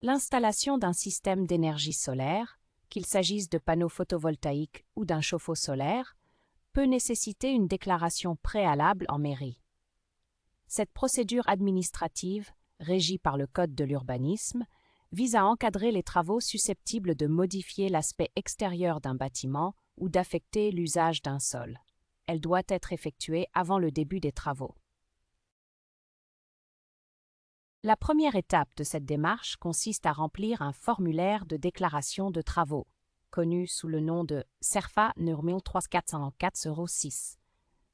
L'installation d'un système d'énergie solaire, qu'il s'agisse de panneaux photovoltaïques ou d'un chauffe-eau solaire, peut nécessiter une déclaration préalable en mairie. Cette procédure administrative, régie par le Code de l'urbanisme, vise à encadrer les travaux susceptibles de modifier l'aspect extérieur d'un bâtiment ou d'affecter l'usage d'un sol. Elle doit être effectuée avant le début des travaux. La première étape de cette démarche consiste à remplir un formulaire de déclaration de travaux, connu sous le nom de CERFA numéro 3404-06.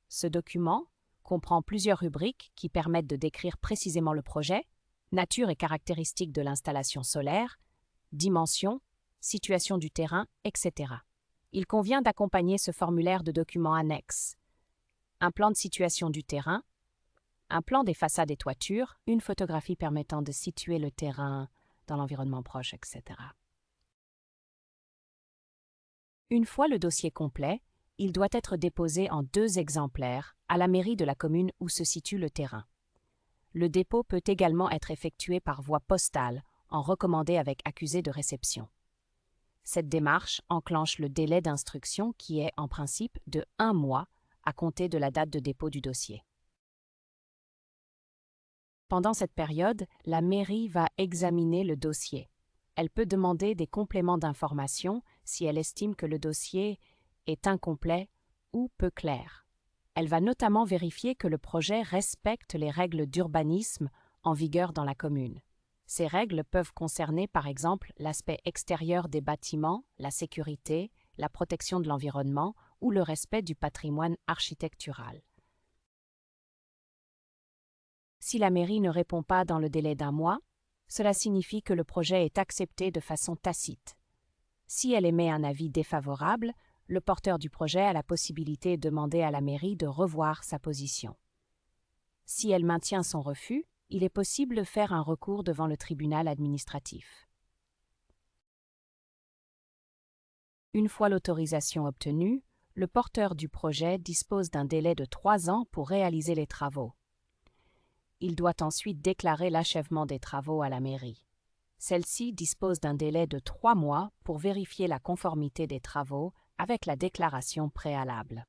Ce document comprend plusieurs rubriques qui permettent de décrire précisément le projet, nature et caractéristiques de l'installation solaire, dimensions, situation du terrain, etc. Il convient d'accompagner ce formulaire de documents annexes. Un plan de situation du terrain, un plan des façades et toitures, une photographie permettant de situer le terrain dans l'environnement proche, etc. Une fois le dossier complet, il doit être déposé en 2 exemplaires à la mairie de la commune où se situe le terrain. Le dépôt peut également être effectué par voie postale, en recommandé avec accusé de réception. Cette démarche enclenche le délai d'instruction qui est en principe de 1 mois à compter de la date de dépôt du dossier. Pendant cette période, la mairie va examiner le dossier. Elle peut demander des compléments d'information si elle estime que le dossier est incomplet ou peu clair. Elle va notamment vérifier que le projet respecte les règles d'urbanisme en vigueur dans la commune. Ces règles peuvent concerner par exemple l'aspect extérieur des bâtiments, la sécurité, la protection de l'environnement ou le respect du patrimoine architectural. Si la mairie ne répond pas dans le délai d'1 mois, cela signifie que le projet est accepté de façon tacite. Si elle émet un avis défavorable, le porteur du projet a la possibilité de demander à la mairie de revoir sa position. Si elle maintient son refus, il est possible de faire un recours devant le tribunal administratif. Une fois l'autorisation obtenue, le porteur du projet dispose d'un délai de 3 ans pour réaliser les travaux. Il doit ensuite déclarer l'achèvement des travaux à la mairie. Celle-ci dispose d'un délai de 3 mois pour vérifier la conformité des travaux avec la déclaration préalable.